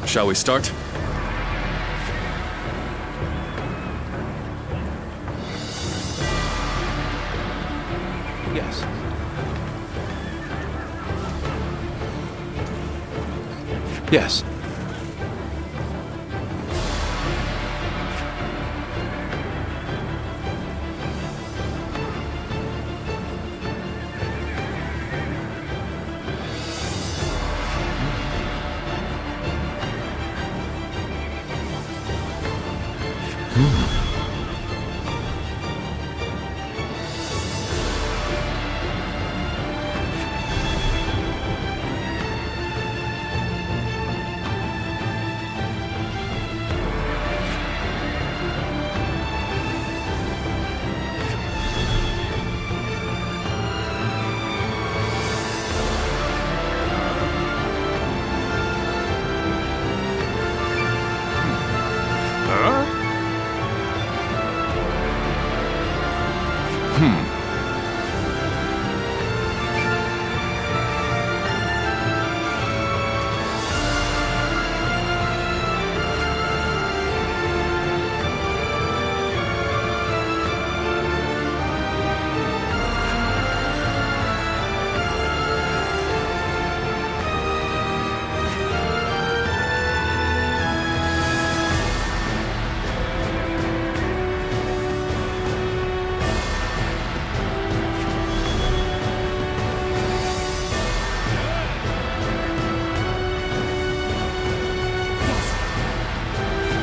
Shall we start? Yes. Yes.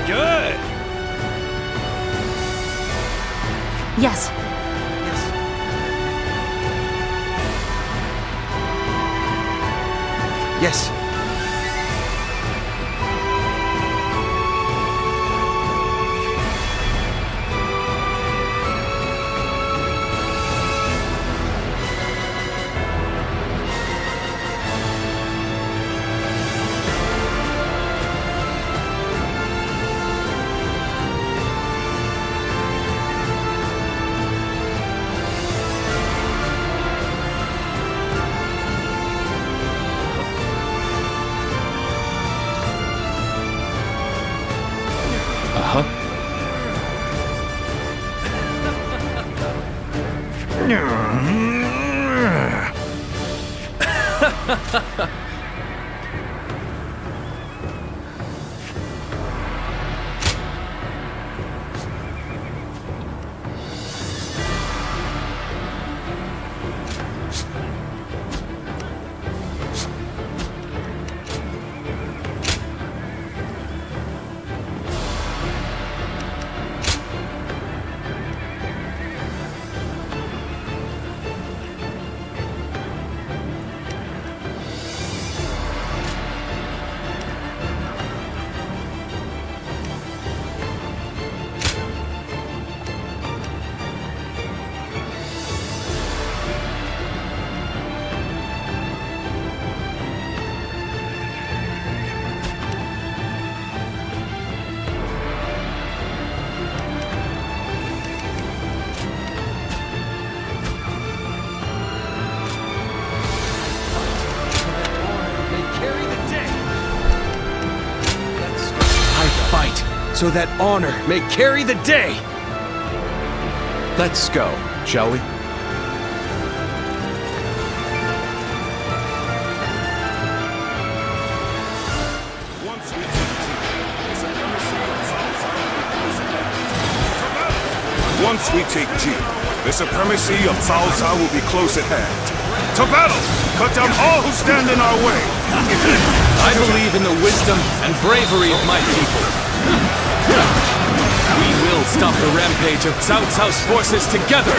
Good! Yes. Yes. So that honor may carry the day! Let's go, shall we? Once we take G, the supremacy of Cao Cao will be close at hand. To battle! Cut down all who stand in our way! I believe in the wisdom and bravery of my people. We will stop the rampage of Cao Cao's forces together!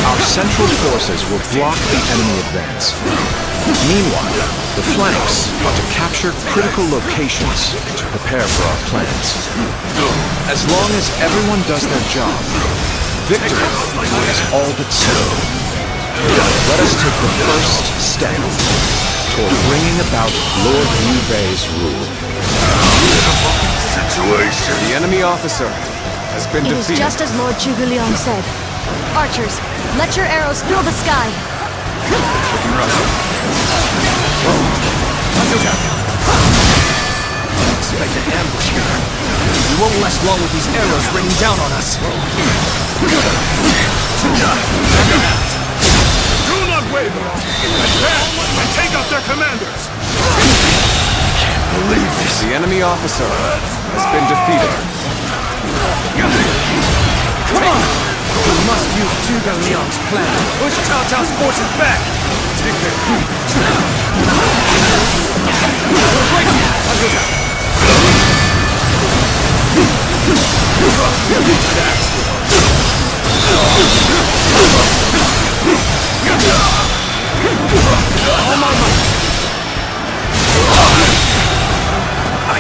Our central forces will block the enemy advance. Meanwhile, the flanks are to capture critical locations to prepare for our plans. As long as everyone does their job, victory is all but certain. Let us take the first step toward bringing about Lord Liu Bei's rule. The enemy officer has been It is defeated. just as Lord Zhuge Liang said. Archers, let your arrows fill the sky. Expect an ambush here. We won't last long with these arrows raining down on us. Do not waver! Advance and take out their commanders! Believe this. The enemy officer has been defeated. Come on! We must use Zhuge Liang's plan to push Cao Cao's forces back! Take their feet!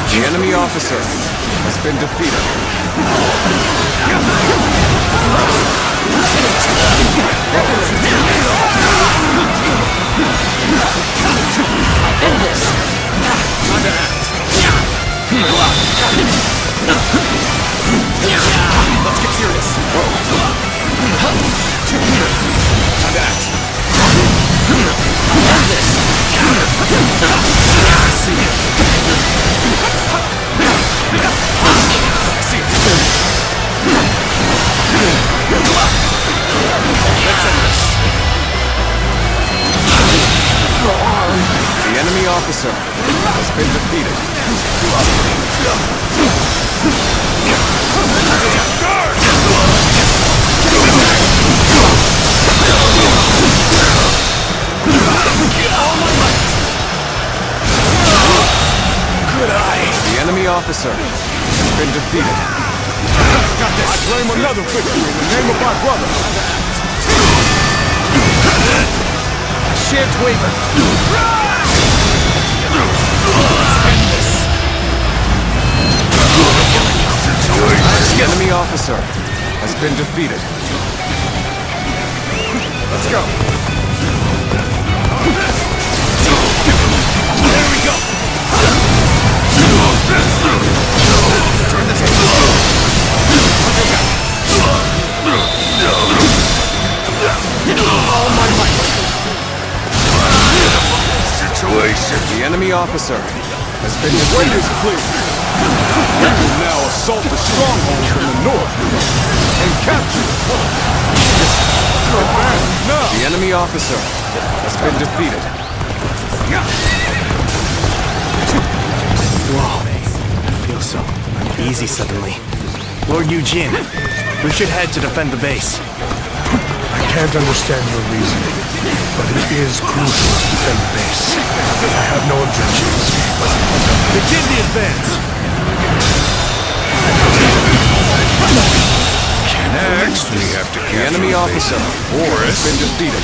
The enemy officer has been defeated. End this. Time to act. Let's get serious. Time to act. End this. See it. The enemy officer has been defeated. Good eye. The enemy officer has been defeated. Got this. I claim another victory in the name of my brother. I shan't waver. Let's end this. The enemy officer has been defeated. Let's go. There we go. Turn the table. All my might. Situation. The enemy officer has been Way defeated. is clear. We will now assault the strongholds from the north and capture it. The enemy officer has been defeated. Whoa, I feel so uneasy suddenly. Lord Eugene, we should head to defend the base. I can't understand your reasoning, but it is crucial to defend the base. I have no objections. Begin the advance! Next, we have to The capture enemy the officer has been defeated.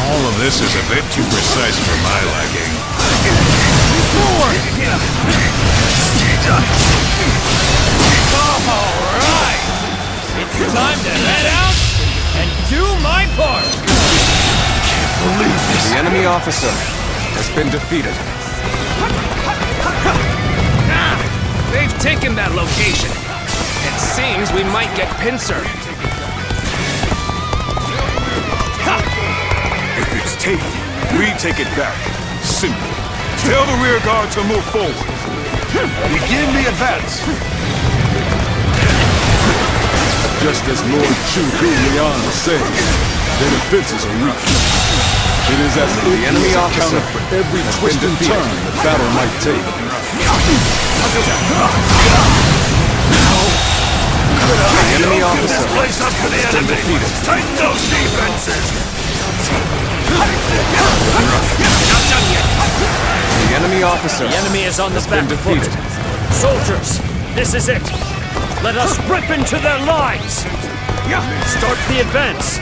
All of this is a bit too precise for my liking. Alright! It's time to head out and do my part! The enemy officer has been defeated. They've taken that location. It seems we might get pincered. If it's taken, we take it back. Simple. Tell the rear guard to move forward. Begin the advance. Just as Lord Zhuge Liang says, their defenses are weak. It is as if The enemy he has officer accounted for every has twist been and defeated. turn the battle might take. The enemy officer Place up for the has been defeated. Tighten those defenses. Not done yet. The enemy officer The enemy is on the has been back foot. defeated. Soldiers, this is it. Let us rip into their lines. Start the advance.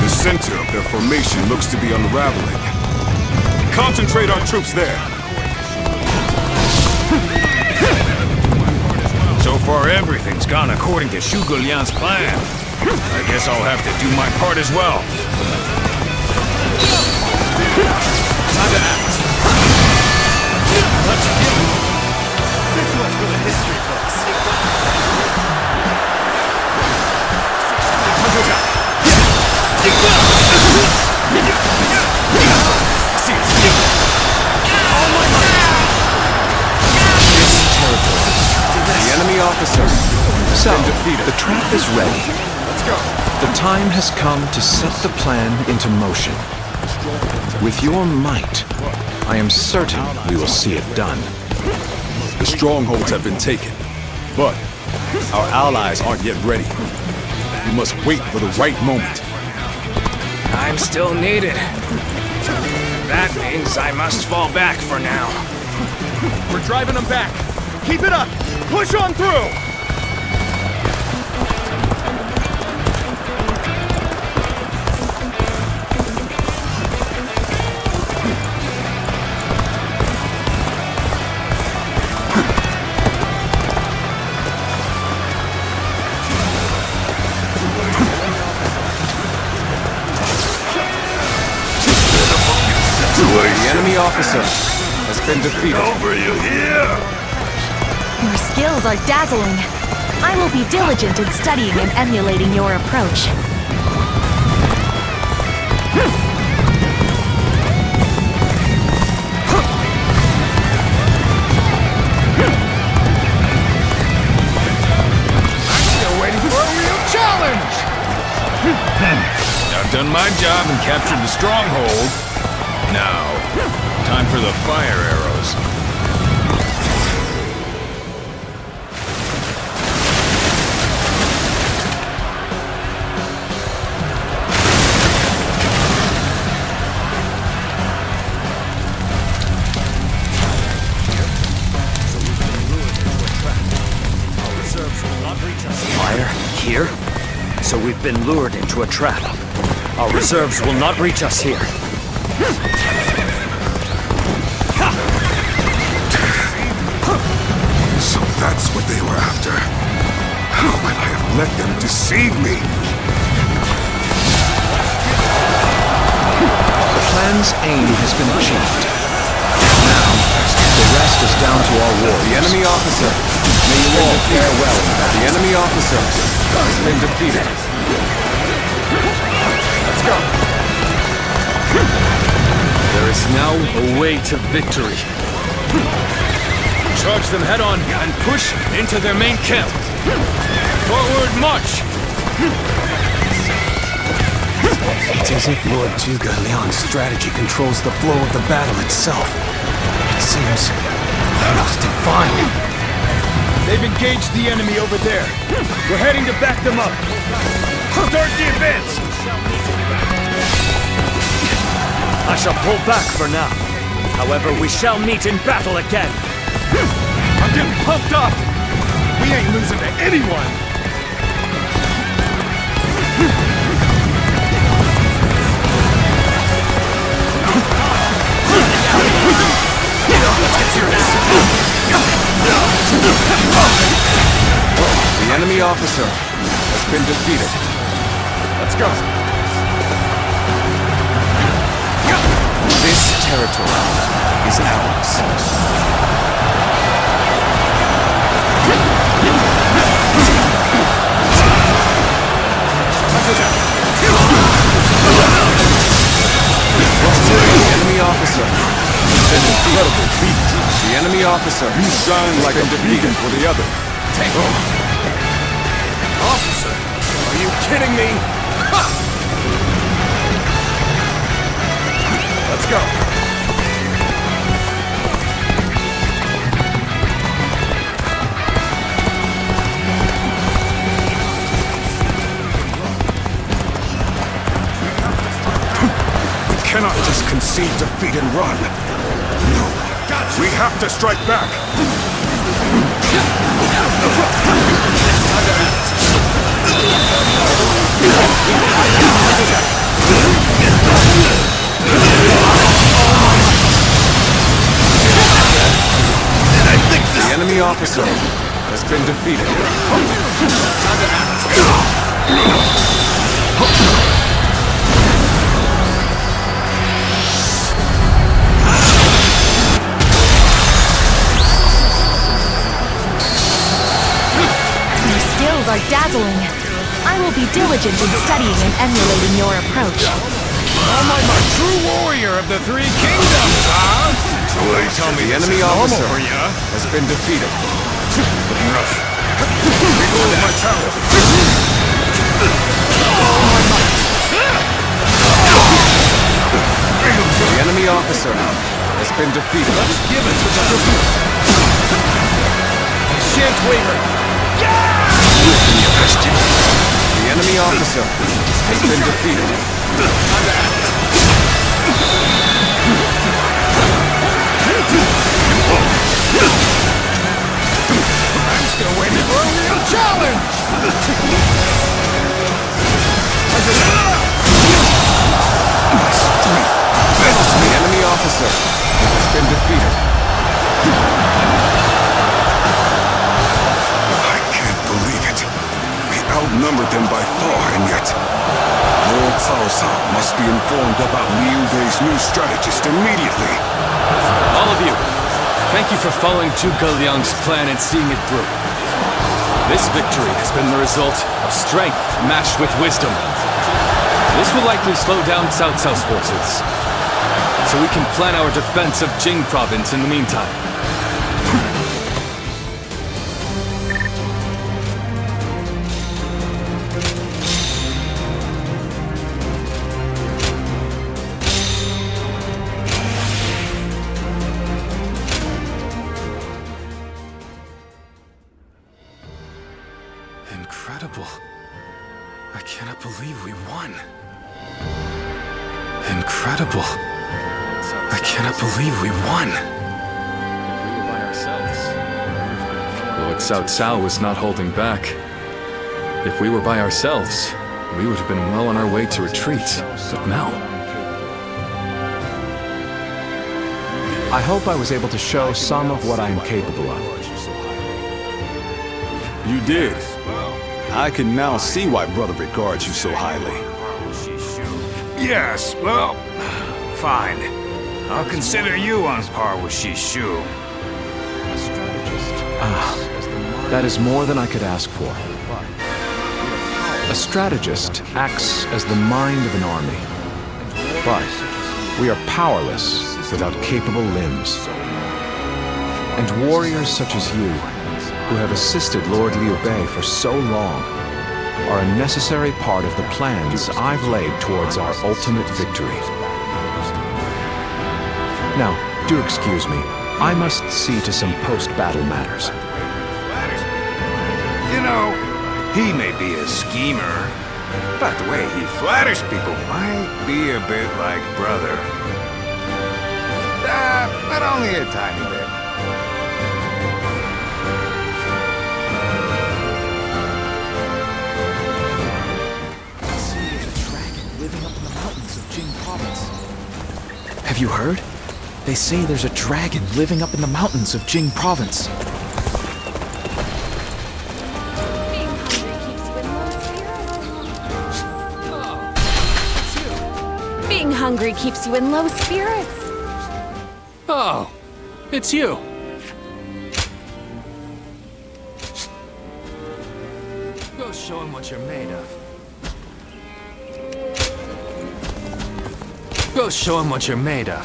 The center of their formation looks to be unraveling. Concentrate our troops there. So far, everything's gone according to Zhuge Liang's plan. I guess I'll have to do my part as well. Time to act. Let's get it. This one's for the history books. So, the trap is ready. Let's go. The time has come to set the plan into motion. With your might, I am certain we will see it done. The strongholds have been taken, but our allies aren't yet ready. We must wait for the right moment. I'm still needed. That means I must fall back for now. We're driving them back. Keep it up. Push on through. The enemy officer has been defeated. Over you here! Your skills are dazzling. I will be diligent in studying and emulating your approach. Still waiting for a real challenge! I've done my job and captured the stronghold. Now, time for the fire arrows. Fire? Here? So we've been lured into a trap. Our reserves will not reach us here. So that's what they were after. How could I have let them deceive me? The plan's aim has been achieved. Now, the rest is down to our warriors. The enemy officer, may you all fare well. The enemy officer has been defeated. Let's go. There is now a way to victory. Charge them head on and push into their main camp. Forward march! It's as if Lord Zhuge Liang's strategy controls the flow of the battle itself. It seems almost divine. They've engaged the enemy over there. We're heading to back them up. Start the advance! I shall pull back for now. However, we shall meet in battle again. I'm getting pumped up! We ain't losing to anyone! Let's get serious. The enemy officer has been defeated. Let's go. This territory is ours. The enemy officer has been incredible feat. The enemy officer, you shine like a defeated for the other. Officer, are you kidding me? Ha! Let's go. We cannot just concede defeat and run. No, we have to strike back. The enemy officer has been defeated. Your skills are dazzling. I will be diligent in studying and emulating your approach. I'm like a true warrior of the Three Kingdoms, huh? Tell me the enemy officer has been defeated. Looking rough. Behold my tower! The enemy officer has been defeated. Let's give it to them. Shan't waver. The enemy officer has been defeated. I'm still waiting for a real challenge! The enemy officer has been defeated. I can't believe it. We outnumbered them by far, and yet... Lord Cao must be informed about Liu Bei's new strategist immediately. All of you, thank you for following Zhuge Liang's plan and seeing it through. This victory has been the result of strength matched with wisdom. This will likely slow down Cao Cao's forces, so we can plan our defense of Jing province in the meantime. Incredible. I cannot believe we won. Incredible. I cannot believe we won. If we were by ourselves, Lord Cao Cao was not holding back. If we were by ourselves, we would have been well on our way to retreat. But now... I hope I was able to show some of what I am capable of. You did. I can now see why Brother regards you so highly. Yes, well, fine. I'll consider you on par with Shishu. That is more than I could ask for. A strategist acts as the mind of an army. But we are powerless without capable limbs. And warriors such as you, who have assisted Lord Liu Bei for so long, are a necessary part of the plans I've laid towards our ultimate victory. Now, do excuse me. I must see to some post-battle matters. You know, he may be a schemer, but the way he flatters people might be a bit like brother. But only a tiny bit. Have you heard? They say there's a dragon living up in the mountains of Jing province. Being hungry keeps you in low spirits. Oh, it's you. Go show him what you're made of. Go show him what you're made of.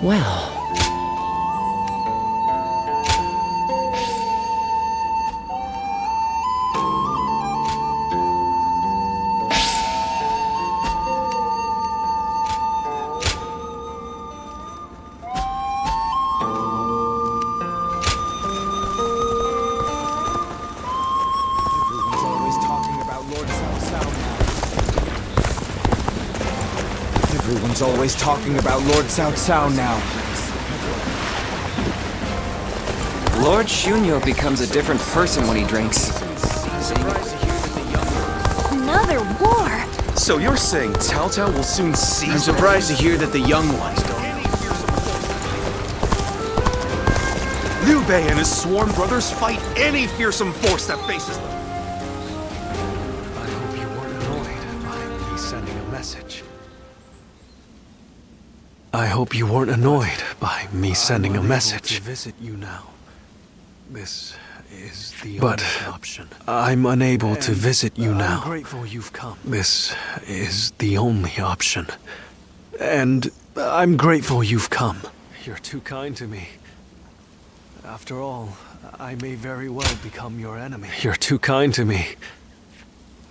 Well... Everyone's always talking about Lord Cao Cao now. Lord Shunyo becomes a different person when he drinks. Another war? So you're saying Cao Cao will soon seize... I'm surprised to hear that the young ones don't. Liu Bei and his sworn brothers fight any fearsome force that faces them. I hope you weren't annoyed by me sending a message. I hope you weren't annoyed by me sending a message. To visit you now. This is the only option. I'm unable to visit you now. I'm grateful you've come. This is the only option. And I'm grateful you've come. You're too kind to me. After all, I may very well become your enemy. You're too kind to me.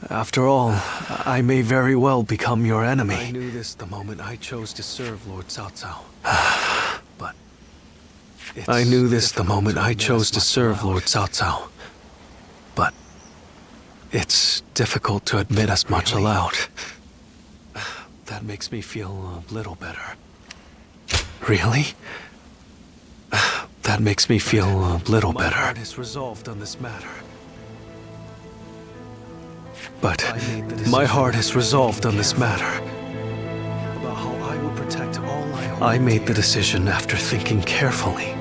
After all, I may very well become your enemy. I knew this the moment I chose to serve Lord Cao Cao. But I knew this the moment I chose to serve Lord Cao Cao. But it's difficult to admit as much aloud. That makes me feel a little better. Really? That makes me feel a little better. My heart is resolved on this matter. But my heart is resolved on this matter. About how I will protect all I hold. I made the decision after thinking carefully.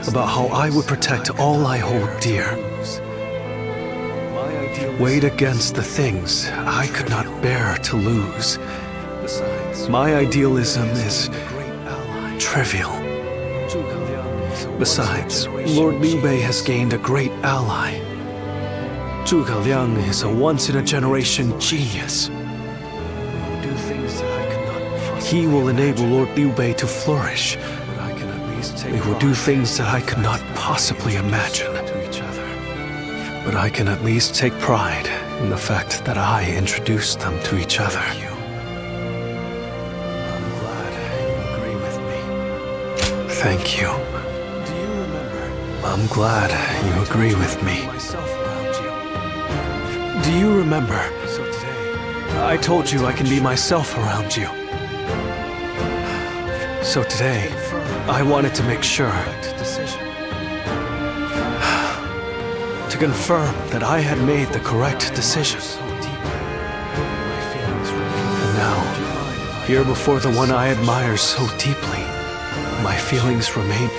About how I would protect all I hold dear. Weighed against the things I could not bear to lose. My idealism is trivial. Besides, Lord Liu Bei has gained a great ally. Zhuge Liang is a once-in-a-generation genius. He will enable Lord Liu Bei to flourish. We will do things that I could not possibly imagine. But I can at least take pride in the fact that I introduced them to each other. I'm glad you agree with me. Thank you. Do you remember? I'm glad you agree with me. Do you remember? So today, I told you I can be myself around you. So today, I wanted to make sure to confirm that I had made the correct decision. And now, here before the one I admire so deeply, my feelings remain.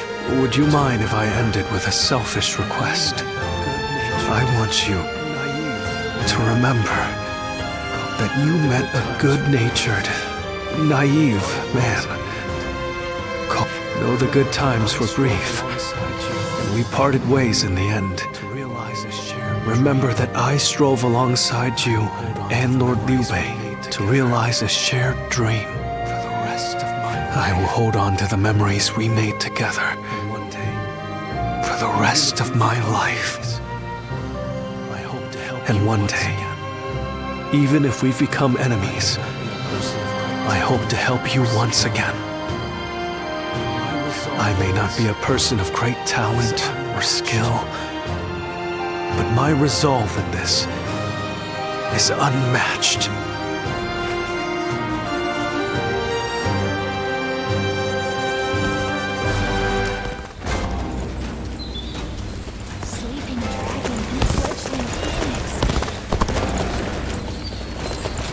Would you mind if I ended with a selfish request? I want you to remember that you met a good-natured, naive man. Though the good times were brief, and we parted ways in the end, remember that I strove alongside you and Lord Liu Bei to realize a shared dream. I will hold on to the memories we made together for the rest of my life. And one day, even if we've become enemies, I hope to help you once again. I may not be a person of great talent or skill, but my resolve in this is unmatched.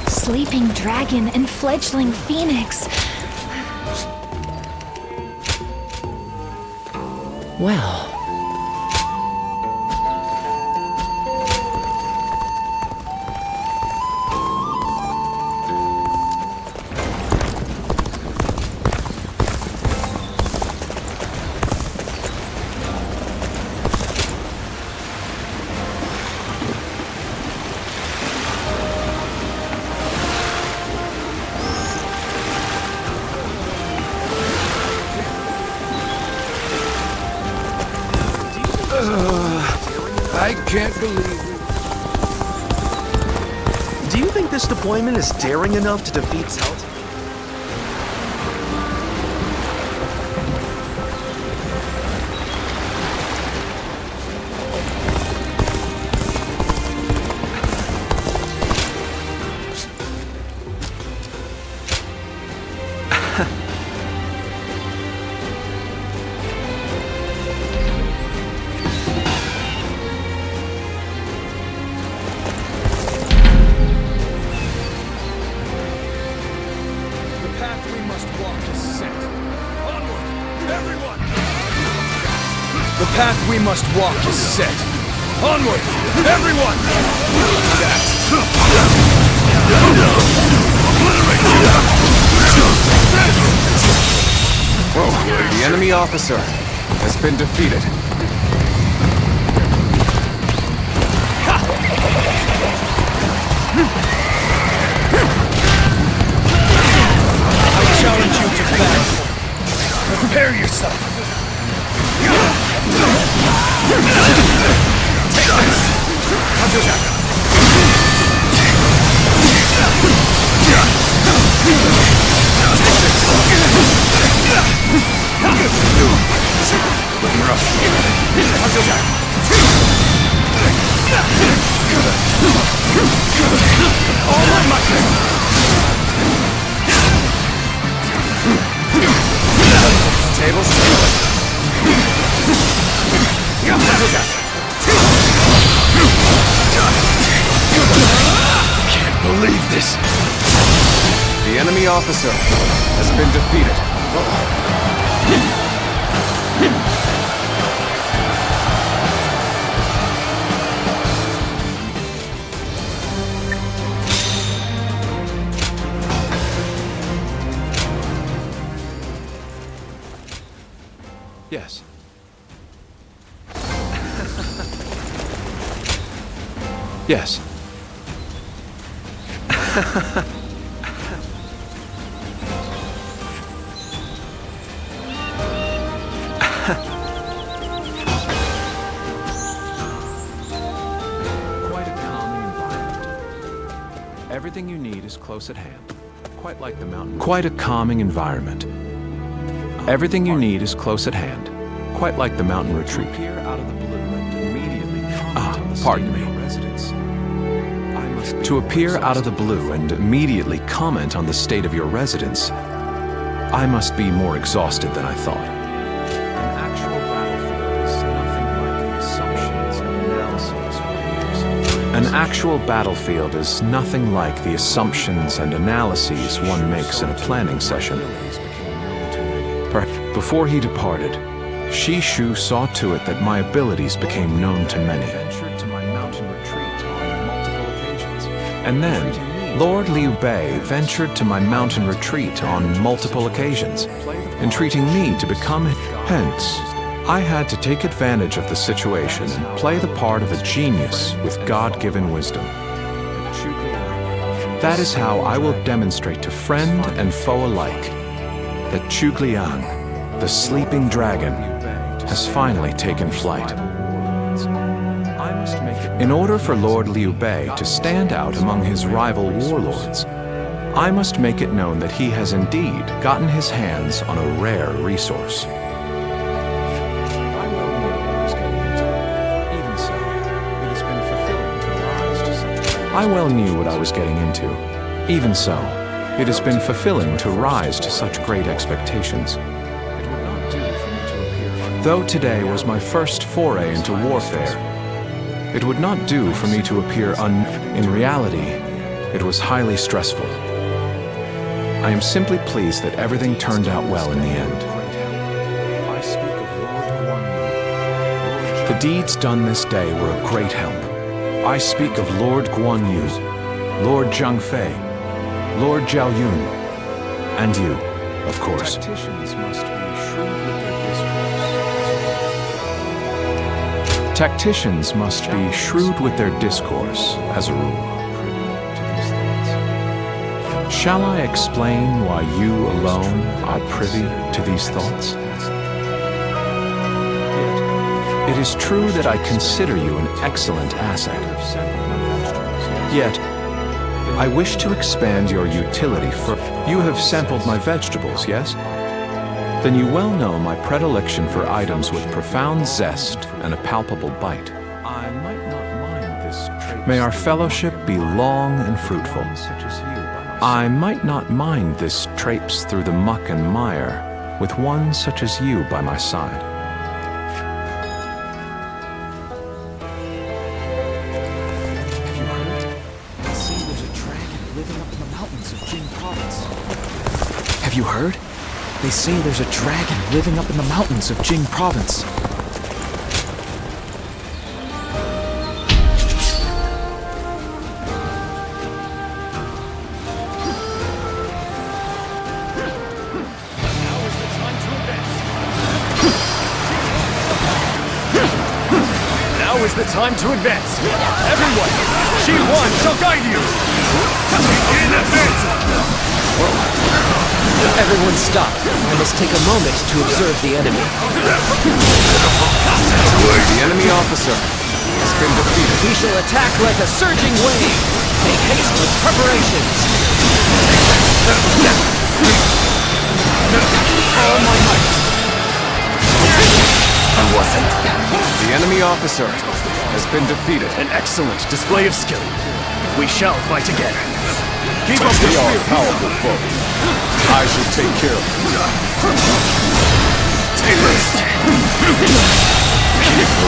Sleeping dragon and fledgling phoenix. Well. I can't believe it. Do you think this deployment is daring enough to defeat Celt? The path we must walk is set. Onward, everyone! The enemy officer has been defeated. Can't believe this. The enemy officer has been defeated. Yes. Yes. Quite a calming environment. Everything you need is close at hand. Quite like the mountain. Quite a calming environment. Everything you need is close at hand. Quite like the mountain retreat. Appear out of the blue and immediately comment on the state of your residence. To appear out of the blue and immediately comment on the state of your residence, I must be more exhausted than I thought. An actual battlefield is nothing like the assumptions and analyses one makes. An actual battlefield is nothing like the assumptions and analyses one makes in a planning session. Before he departed, Shishu saw to it that my abilities became known to many. And then, Lord Liu Bei ventured to my mountain retreat on multiple occasions, entreating me to become hence. I had to take advantage of the situation and play the part of a genius with God-given wisdom. That is how I will demonstrate to friend and foe alike that Zhuge-Liang, the sleeping dragon, has finally taken flight. In order for Lord Liu Bei to stand out among his rival warlords, I must make it known that he has indeed gotten his hands on a rare resource. I well knew what I was getting into. Even so, it has been fulfilling to rise to such great expectations. Though today was my first foray into warfare, it would not do for me to appear in reality, it was highly stressful. I am simply pleased that everything turned out well in the end. The deeds done this day were a great help. I speak of Lord Guan Yu, Lord Zhang Fei, Lord Zhao Yun, and you, of course. Tacticians must be shrewd with their discourse, as a rule. Shall I explain why you alone are privy to these thoughts? It is true that I consider you an excellent asset. Yet, I wish to expand your utility further. You have sampled my vegetables, yes? Then you well know my predilection for items with profound zest and a palpable bite. May our fellowship be long and fruitful. I might not mind this traipse through the muck and mire with one such as you by my side. Have you heard? They say there's a dragon living up in the mountains of Jing Province. Have you heard? They say there's a dragon living up in the mountains of Jing Province. Now is the Time to advance. Everyone, Shi-1 shall guide you. In advance. Everyone stop. I must take a moment to observe the enemy. The enemy officer has been defeated. We shall attack like a surging wave. Make haste with preparations. All my might. The enemy officer has been defeated. An excellent display of skill. We shall fight again. Keep up They the are spirit. powerful foes. I shall take care of them.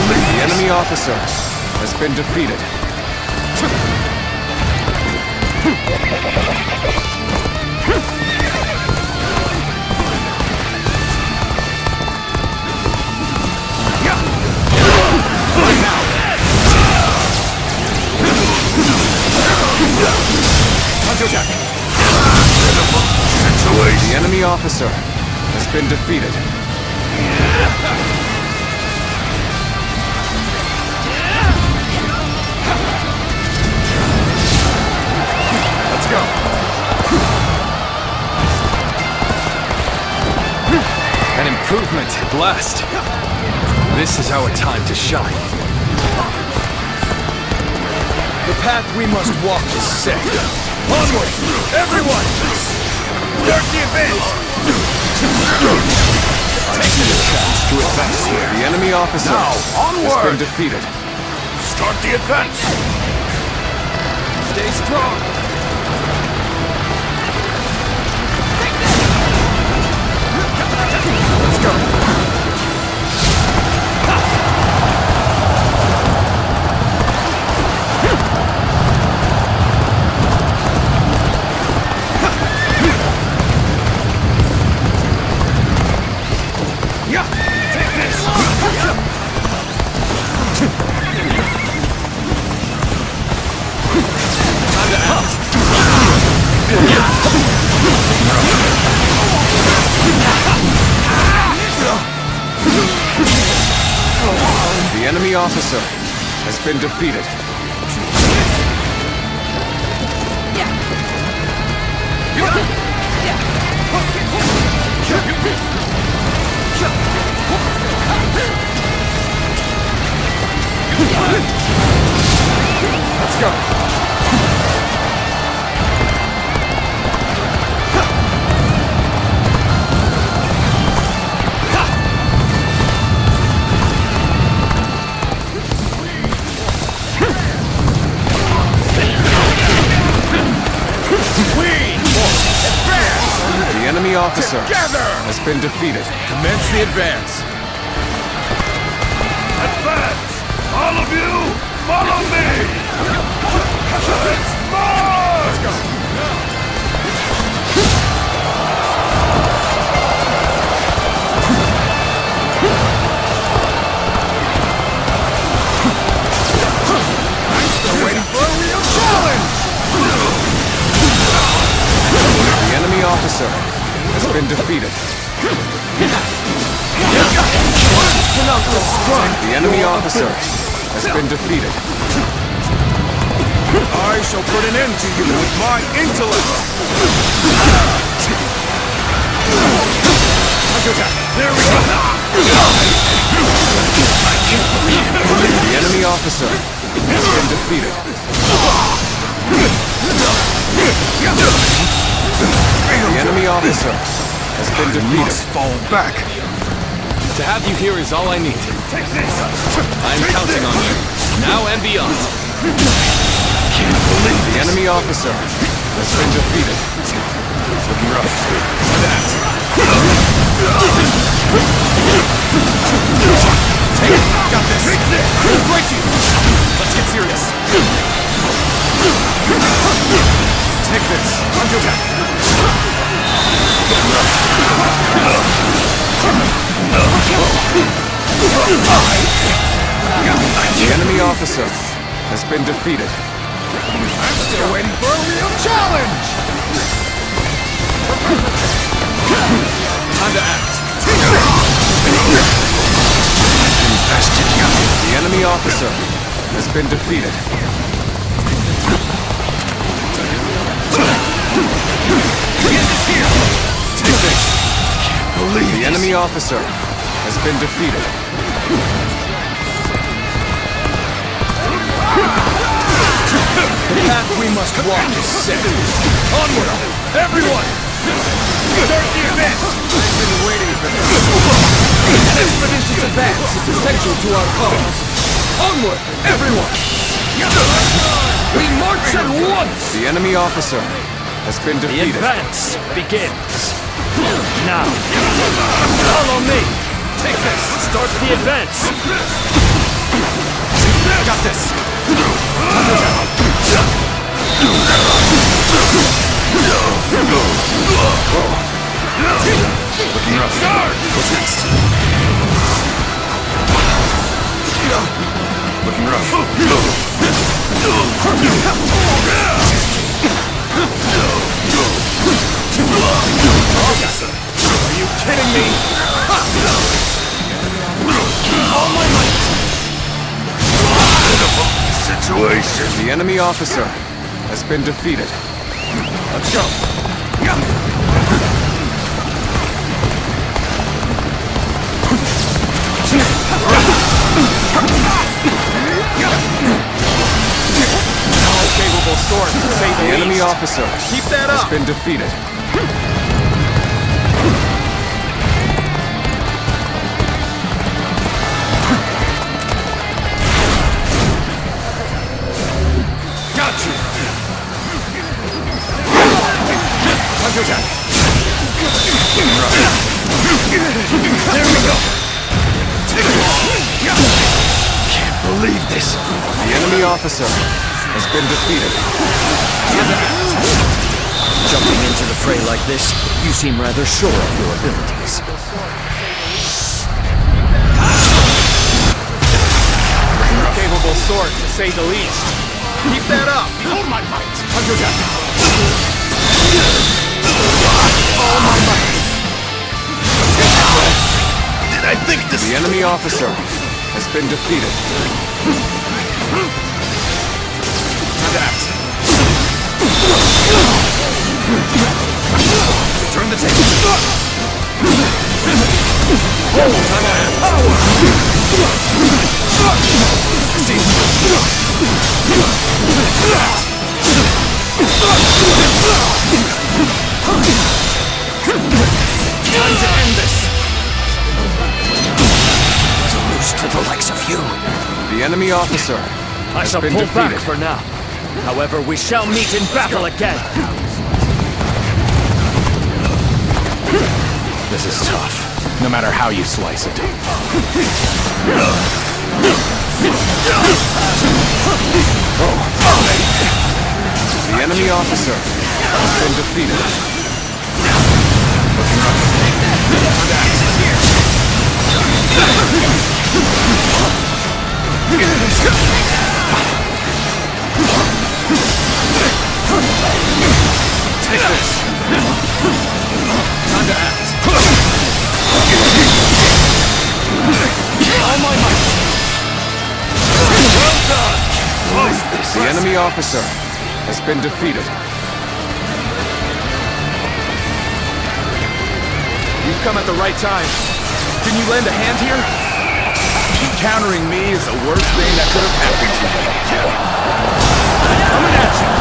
The enemy officer has been defeated. The enemy officer has been defeated. Let's go. An improvement at last. This is our time to shine. The path we must walk is set. Onward, everyone! Start the advance! Take the chance to advance here. The enemy officer has been defeated. Start the advance! Stay strong! Let's go! Take this! Time to act! The enemy officer has been defeated. Let's go! The enemy officer has been defeated. Commence the advance! Advance! All of you, follow me! Let's march! Let's go! I'm still waiting for a real challenge! The enemy officer has been defeated. The enemy officer has been defeated. I shall put an end to you with my intellect! There we go! The enemy officer has been defeated. The enemy officer has been defeated. Fall back. To have you here is all I need. I'm counting on you, now and beyond. The enemy officer has been defeated. Looking rough. Take it! Got this! I'll break you! Let's get serious! Take this! Onto attack! The enemy officer has been defeated. I'm still waiting for a real challenge! Time to act! The enemy officer has been defeated. Take this. The enemy officer has been defeated. The path we must walk is set. Onward, everyone! Start the event! I've been waiting for this. An expeditious advance is essential to our cause. Onward, everyone! We march at once! The enemy officer has been The defeated. advance begins. Now, follow me. Take this! Start the advance. Got this! Looking rough. What's next? Looking rough. Officer! Are you kidding me? All my might! Situation. The enemy officer has been defeated. Let's go! Capable sword to save the enemy officer. Keep that has up! been defeated. Got you! Counterattack! There we go! Can't believe this. The enemy officer has been defeated. Jumping into the fray like this, you seem rather sure of your abilities. Capable sword, to say the least. Keep that up! Behold my might! Counterattack! All my might! Did I think this? The enemy officer has been defeated. Adapt! Turn the table! Hold time on power! See. Time to end this! To lose to the likes of you. The enemy officer I has shall been pull defeated. back for now. However, we shall meet in battle again. This is tough, no matter how you slice it. The enemy officer has been defeated. Take this! Time to act! All my might! Well done! The enemy officer has been defeated. You've come at the right time. Can you lend a hand here? Encountering me is the worst thing that could have happened to you. Coming at you!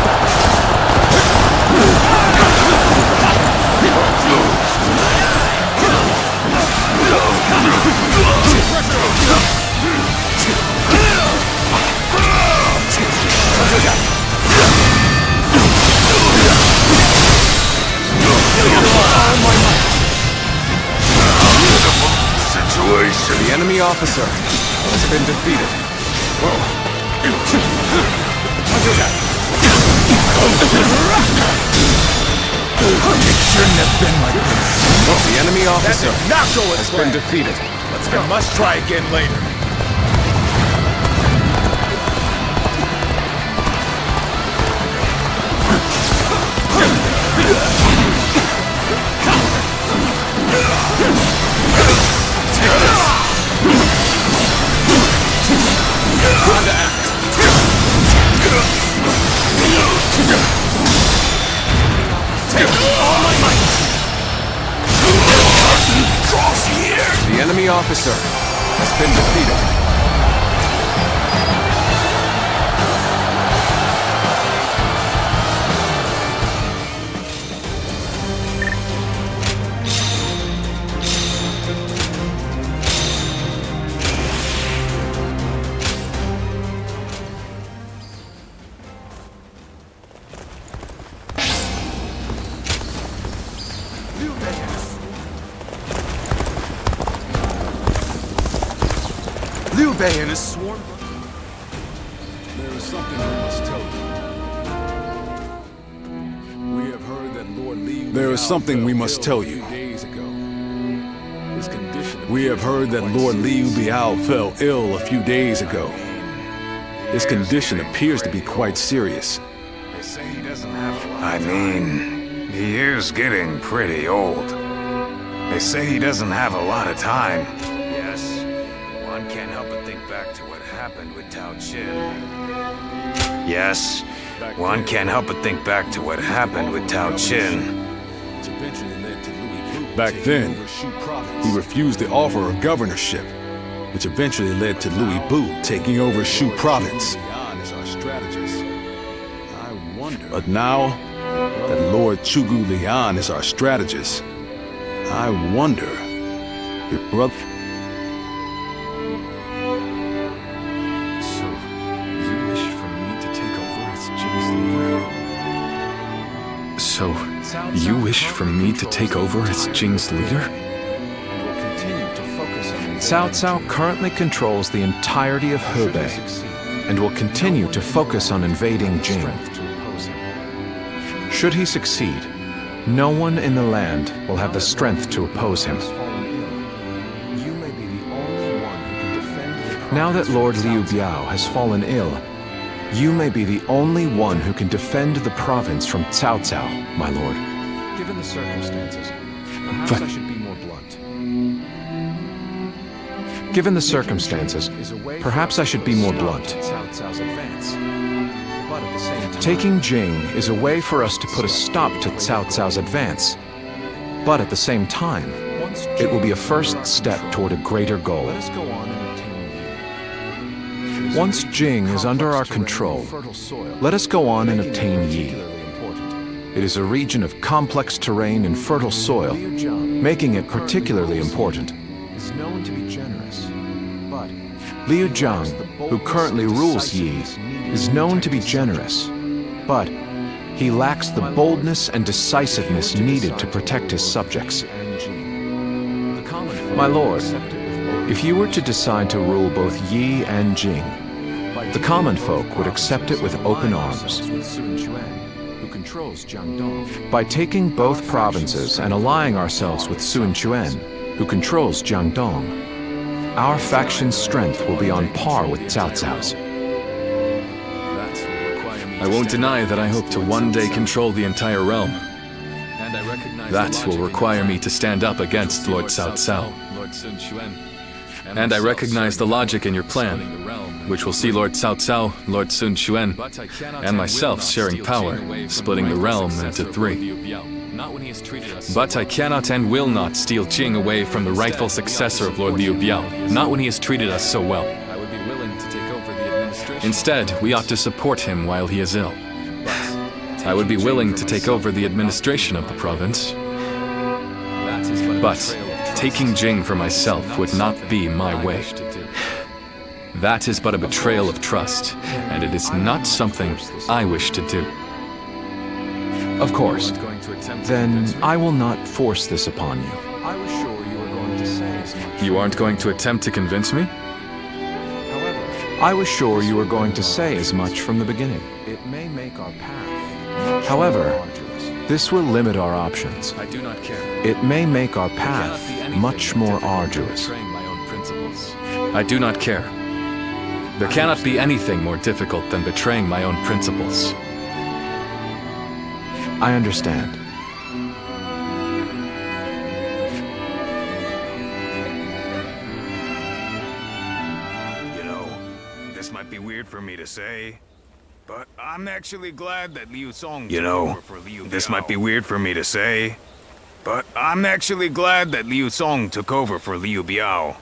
Situation. The enemy officer has been defeated. It shouldn't have been like this. The enemy officer Not go as has been defeated. Let's go. I must try again later. Time to act. officer has been defeated. Liu Bei and his sworn... There is something we must tell you. We have heard that Lord Liu... There is something we must tell you. We have heard that Lord Liu Biao fell ill a few days ago. His condition appears to be quite serious. I mean, he is getting pretty old. They say he doesn't have a lot of time. Yes, one can't help but think back to what happened with Tao Chin. Yes, one can't help but think back to what happened with Tao Chin. Back then, he refused the offer of governorship, which eventually led to Louis Bu taking over Shu province. But now that Lord Chugu Lian is our strategist, I wonder if brother... So, you wish for me to take over as Jing's leader? So, you wish for me to take over as Jing's leader? Cao Cao currently controls the entirety of Hebei and will continue to focus on invading Jing. Should he succeed, no one in the land will have the strength to oppose him. Now that Lord Liu Biao has fallen ill, you may be the only one who can defend the province from Cao Cao, my lord. Given the circumstances, perhaps I should be more blunt. Given the circumstances, perhaps I should be more blunt. Taking Jing is a way for us to put a stop to Cao Cao's advance. But at the same time, it will be a first step toward a greater goal. Once Jing is under our control, let us go on and obtain Yi. It is a region of complex terrain and fertile soil, making it particularly important. Liu Zhang, who currently rules Yi, is known to be generous, but he lacks the boldness and decisiveness needed to protect his subjects. My lord, if you were to decide to rule both Yi and Jing, the common folk would accept it with open arms. By taking both provinces and allying ourselves with Sun Quan, who controls Jiangdong, our faction's strength will be on par with Cao Cao's. I won't deny that I hope to one day control the entire realm. That will require me to stand up against Lord Cao Cao. And I recognize the logic in your plan, which will see Lord Cao Cao, Lord Sun Quan, and myself sharing power, splitting the realm into three. But I cannot and will not steal Jing away from the rightful successor of Lord Liu Biao, not when he has treated us so well. Instead, we ought to support him while he is ill. I would be willing to take over the administration of the province. But taking Jing for myself would not be my way. That is but a betrayal of trust, and it is not something I wish to do. Of course. Then I will not force this upon you. You aren't going to attempt to convince me? I was sure you were going to say as much from the beginning. However, this will limit our options. I do not care. It may make our path much more arduous. I do not care. There cannot be anything more difficult than betraying my own principles. I understand. You know, this might be weird for me to say, but I'm actually glad that Liu Song took over for Liu Biao. This might be weird for me to say, but I'm actually glad that Liu Song took over for Liu Biao.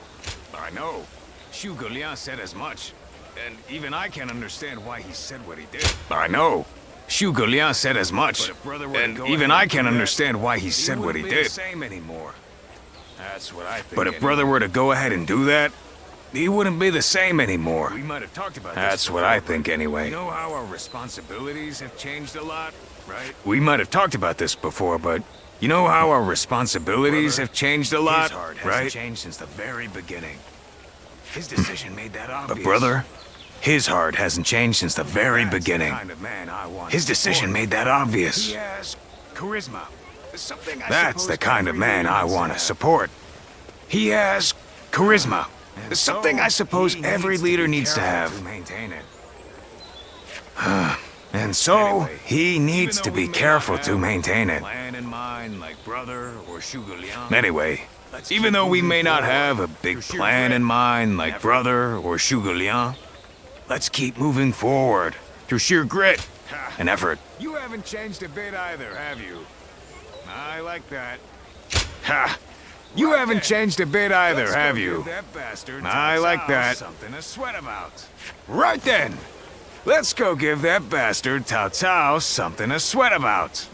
know. Zhuge Liang said as much. And even I can't understand why he said what he did. I know. Zhuge Liang said as much. And even I can't understand why he said what he did. That's what I think. But if brother were to go ahead and do that, he wouldn't be the same anymore. We might have talked about this. That's what I think anyway. You know how our responsibilities have changed a lot, right? We might have talked about this before, but you know how our responsibilities have changed a lot, right? Changed since the very beginning. His decision made that obvious. But brother, his heart hasn't changed since the very beginning. His decision made that obvious. He has charisma. That's the kind of man I want to support. He has charisma. It's something I suppose every leader needs to have. And so, he needs to be careful to maintain it. Anyway, even though we may not have a big plan in mind like brother or Zhuge Liang, let's keep moving forward through sheer grit and effort. You haven't changed a bit either, have you? I like that. Ha! You haven't changed a bit either, have you? I like that. Something to sweat about. Right then! Let's go give that bastard Cao Cao something to sweat about.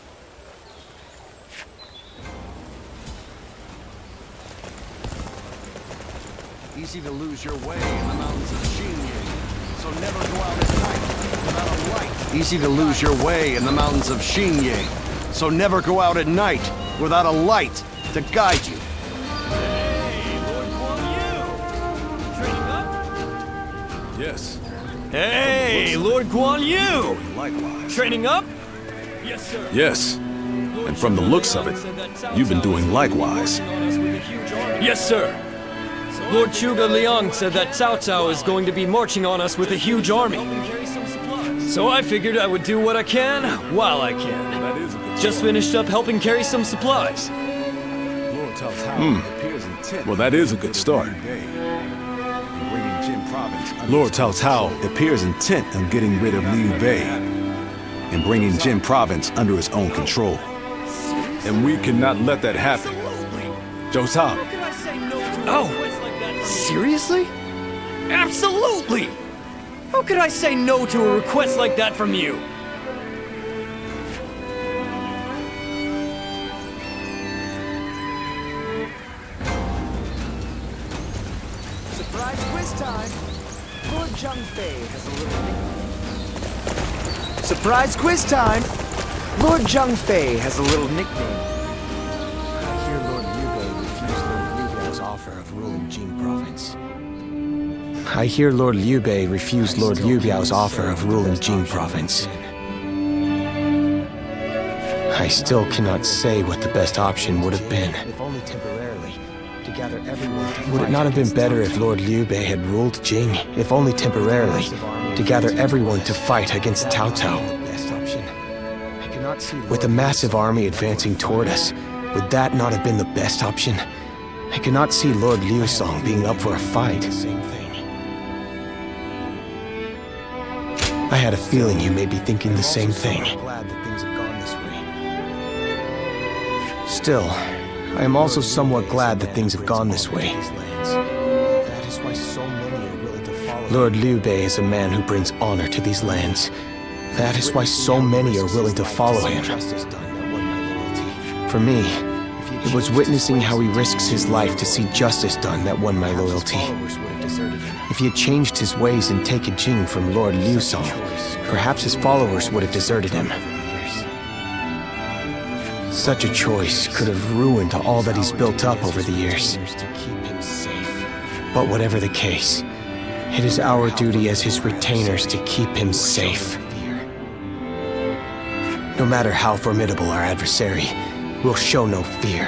Easy to lose your way in the mountains of Xinye, so never go out at night without a light. Easy to lose your way in the mountains of Xinye, so never go out at night without a light to guide you. Yes. Hey, Lord Guan Yu! Training up? Yes, sir. Yes. And from the looks of it, you've been doing likewise. Yes, sir. Lord Zhuge Liang said that Cao Cao is going to be marching on us with a huge army. So I figured I would do what I can while I can. Just finished up helping carry some supplies. Well, that is a good start. Lord Cao Cao appears intent on getting rid of Liu Bei and bringing Jin Province under his own control. And we cannot let that happen. Zhou Tao. Oh, seriously? Absolutely! How could I say no to a request like that from you? Surprise quiz time! Lord Zhang Fei has a little nickname. Surprise quiz time! Lord Zhang Fei has a little nickname. I hear Lord Liu Bei refused Lord Liu Biao's offer of ruling Jing Province. I hear Lord Liu Bei refused Lord Liu Biao's offer of ruling Jing Province. I still cannot say what the best option would have been. If only temporarily, to gather everyone. Would it not have been better if Lord Liu Bei had ruled Jing, if only temporarily, to gather everyone to fight against Cao Cao? With the massive army advancing toward us, would that not have been the best option? I cannot see Lord Liu Song being up for a fight. I had a feeling you may be thinking the same thing. Still, I am also somewhat glad that things have gone this way. Lord Liu Bei is a man who brings honor to these lands. That is why so many are willing to follow him. For me, it was witnessing how he risks his life to see justice done that won my loyalty. If he had changed his ways and taken Jing from Lord Liu Song, perhaps his followers would have deserted him. Such a choice could have ruined all that he's built up over the years. But whatever the case, it is our duty as his retainers to keep him safe. No matter how formidable our adversary, we'll show no fear.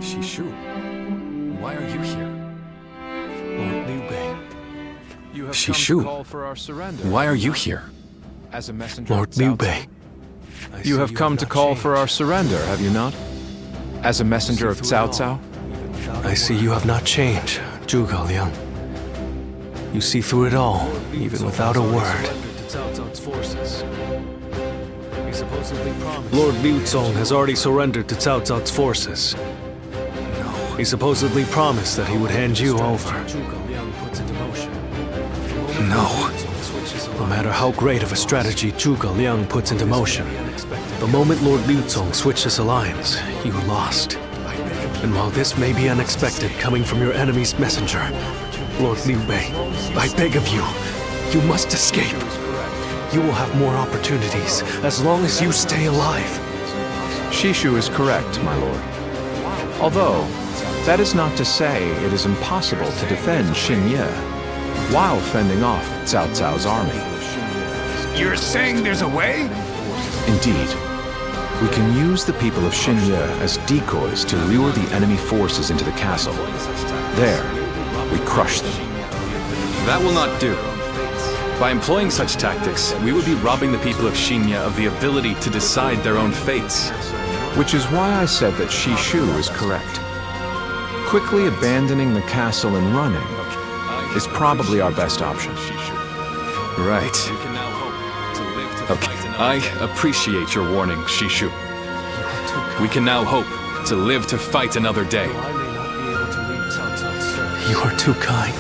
Shishu, why are you here? Lord Liu Bei, You have come to call for our surrender. Why are you here? As a messenger Lord Liu Bei, You have come to call for our surrender, have you not? As a messenger of Cao Cao? I see you have not changed, Zhuge Liang. You see through it all, even without a word. Lord Liu Zong has already surrendered to Cao Cao's forces. He supposedly promised that he would hand you over. No. No matter how great of a strategy Zhuge Liang puts into motion, the moment Lord Liu Zong switches alliance, you lost. And while this may be unexpected coming from your enemy's messenger, Lord Liu Bei, I beg of you, you must escape. You will have more opportunities as long as you stay alive. Shishu is correct, my lord. Although, that is not to say it is impossible to defend Xinye while fending off Cao Cao's army. You're saying there's a way? Indeed. We can use the people of Xinye as decoys to lure the enemy forces into the castle. There, we crush them. That will not do. By employing such tactics, we would be robbing the people of Xinye of the ability to decide their own fates. Which is why I said that Shishu is correct. Quickly abandoning the castle and running is probably our best option. Right. Okay, I appreciate your warning, Shishu. We can now hope to live to fight another day. You are too kind.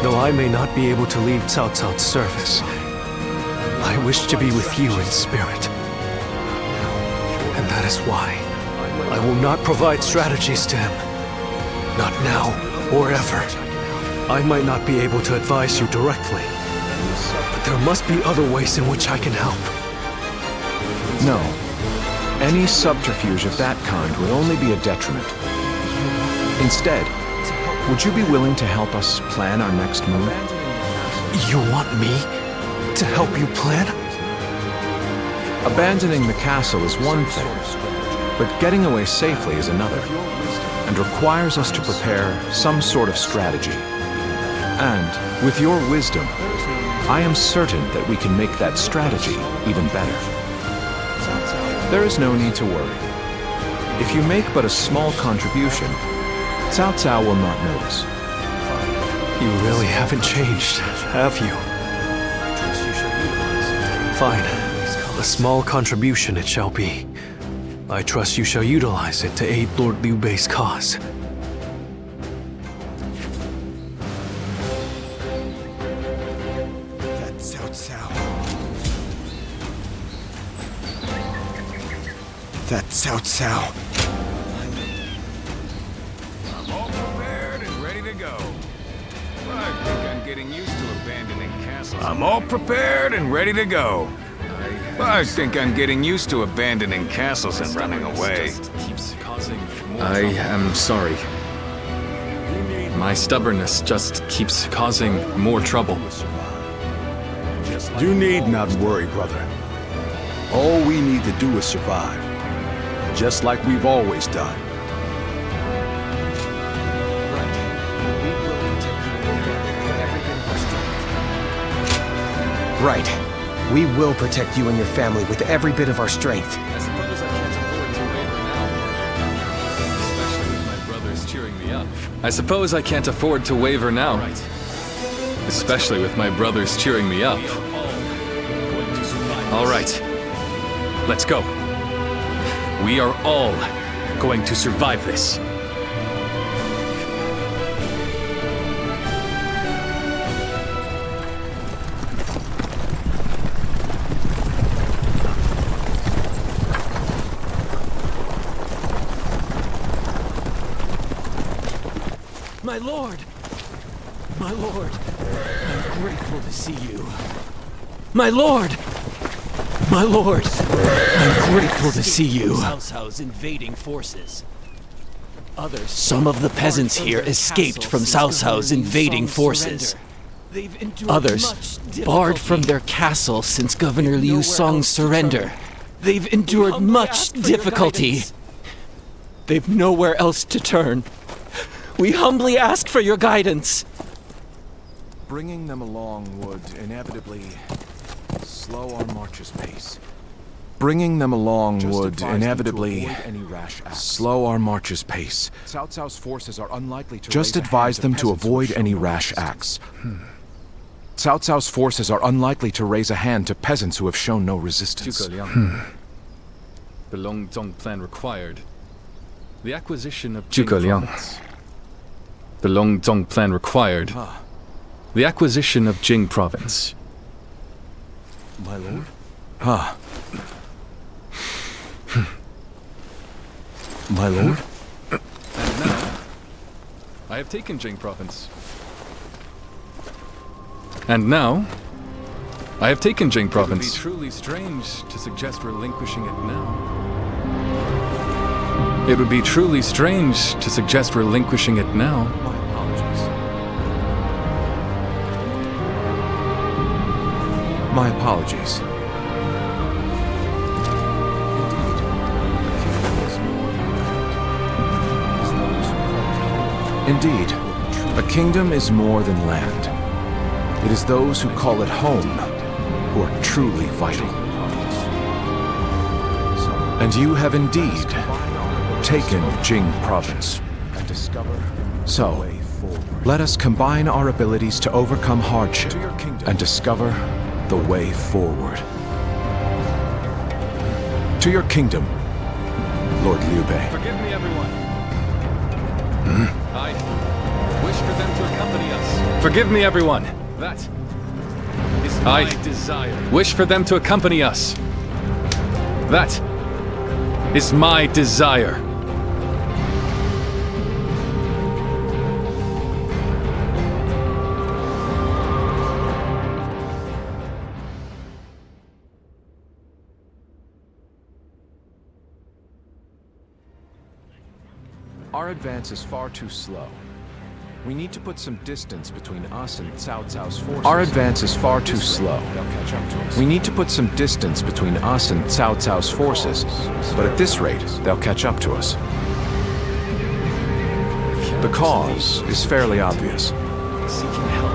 Though I may not be able to leave Cao Cao's service, I wish to be with you in spirit. And that is why I will not provide strategies to him. Not now or ever. I might not be able to advise you directly, but there must be other ways in which I can help. No. Any subterfuge of that kind would only be a detriment. Instead, would you be willing to help us plan our next move? You want me to help you plan? Abandoning the castle is one thing, but getting away safely is another, and requires us to prepare some sort of strategy. And, with your wisdom, I am certain that we can make that strategy even better. There is no need to worry. If you make but a small contribution, Cao Cao will not notice. You really haven't changed, have you? Fine. A small contribution it shall be. I trust you shall utilize it to aid Lord Liu Bei's cause. That's Cao Cao. That's Cao Cao. I'm all prepared and ready to go. I think I'm getting used to abandoning castles. I'm all prepared and ready to go. I think I'm getting used to abandoning castles and running away. I am sorry. My stubbornness just keeps causing more trouble. You need not worry, brother. All we need to do is survive. Just like we've always done. Right. We will protect you and your family with every bit of our strength. I suppose I can't afford to waver now. Especially with my brothers cheering me up. I suppose I can't afford to waver now. Especially with my brothers cheering me up. All right. Let's go. We are all going to survive this. My lord! My lord! I'm grateful to see you. My lord! My lord! I'm grateful to see you. Cao Cao's invading forces. Some of the peasants here escaped from Cao Cao's invading forces. Others barred from their castle since Governor Liu Song's surrender. They've endured much difficulty. They've nowhere else to turn. We humbly ask for your guidance. Bringing them along would inevitably slow our march's pace. Bringing them along would inevitably slow our march's pace. Cao Cao's forces are unlikely to Just advise them to avoid any rash acts. Cao Cao's forces are unlikely to raise a hand to peasants who have shown no resistance. Zhuge Liang. The Longzong plan required the acquisition of Jing province. The Longzong plan required the acquisition of Jing province. My lord? My lord? And now, I have taken Jing province. And now, I have taken Jing province. It would be truly strange to suggest relinquishing it now. It would be truly strange to suggest relinquishing it now. My apologies. My apologies. Indeed, a kingdom is more than land. It is those who call it home who are truly vital. And you have indeed taken Jing province. So, let us combine our abilities to overcome hardship and discover the way forward. To your kingdom, Lord Liu Bei. Forgive me, everyone. I wish for them to accompany us. Forgive me, everyone. That is my desire. Wish for them to accompany us. That is my desire. Our advance is far too slow. We need to put some distance between us and Cao Cao's forces. Our advance is far too slow. We need to put some distance between us and Cao Cao's forces, but at this rate, they'll catch up to us. The cause is fairly obvious. Seeking help.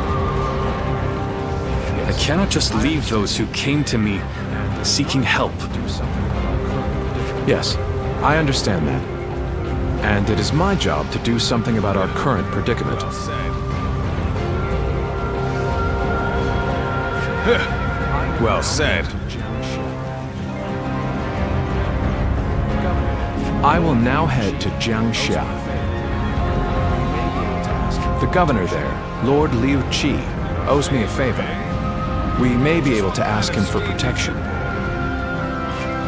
I cannot just leave those who came to me seeking help. Yes, I understand that. And it is my job to do something about our current predicament. Well said. I will now head to Jiangxia. The governor there, Lord Liu Qi, owes me a favor. We may be able to ask him for protection.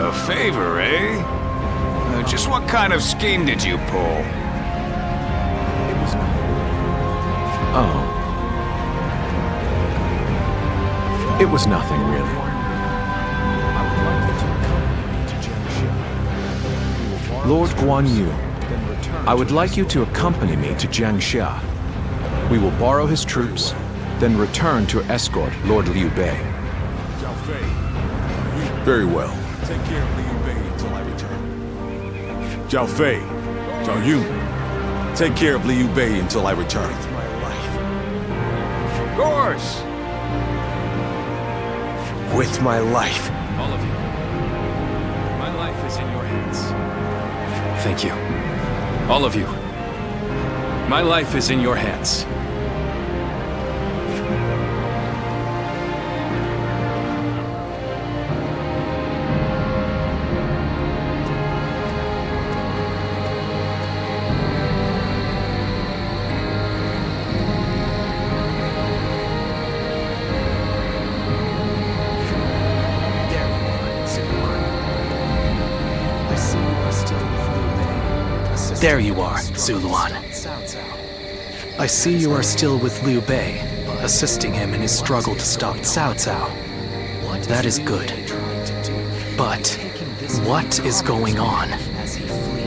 A favor, eh? Just what kind of scheme did you pull? Oh. It was nothing, really. Lord Guan Yu, I would like you to accompany me to Jiangxia. We will borrow his troops, then return to escort Lord Liu Bei. Very well. Take care of Liu Bei until I return. Zhao Fei, Zhao Yun, take care of Liu Bei until I return. Of course! With my life. All of you. My life is in your hands. Thank you. All of you. My life is in your hands. There you are, Zuluan. I see you are still with Liu Bei, assisting him in his struggle to stop Cao Cao. That is good. But what is going on?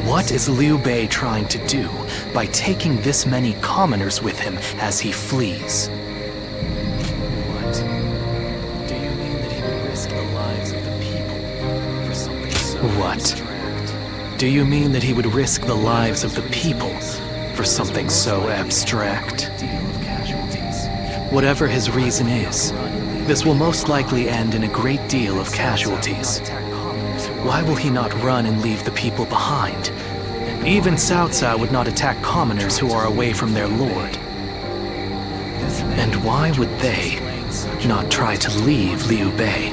What is Liu Bei trying to do by taking this many commoners with him as he flees? What? Do you mean that he would risk the lives of the people for something so abstract? Do you mean that he would risk the lives of the people for something so abstract? Whatever his reason is, this will most likely end in a great deal of casualties. Why will he not run and leave the people behind? Even Cao Cao would not attack commoners who are away from their lord. And why would they, not try to leave Liu Bei.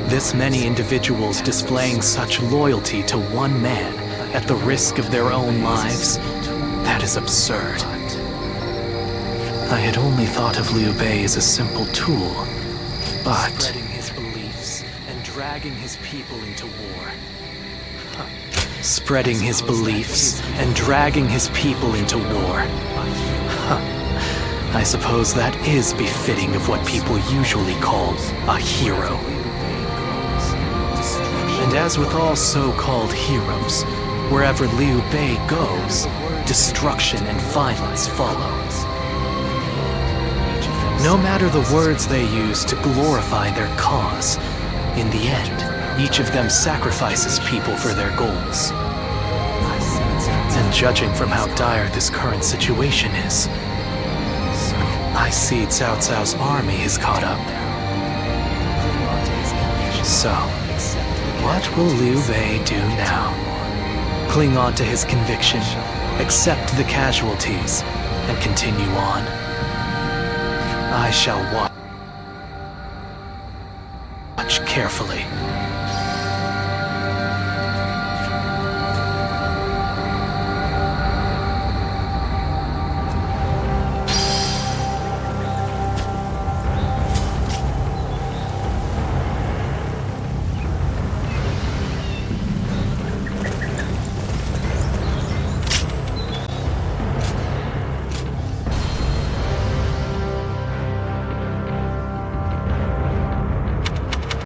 This many individuals displaying such loyalty to one man at the risk of their own lives, that is absurd. I had only thought of Liu Bei as a simple tool, but spreading his beliefs and dragging his people into war. Spreading his beliefs and dragging his people into war. I suppose that is befitting of what people usually call a hero. And as with all so-called heroes, wherever Liu Bei goes, destruction and violence follow. No matter the words they use to glorify their cause, in the end, each of them sacrifices people for their goals. And judging from how dire this current situation is, I see Cao Cao's army has caught up. So, what will Liu Bei do now? Cling on to his conviction, accept the casualties, and continue on? I shall watch carefully.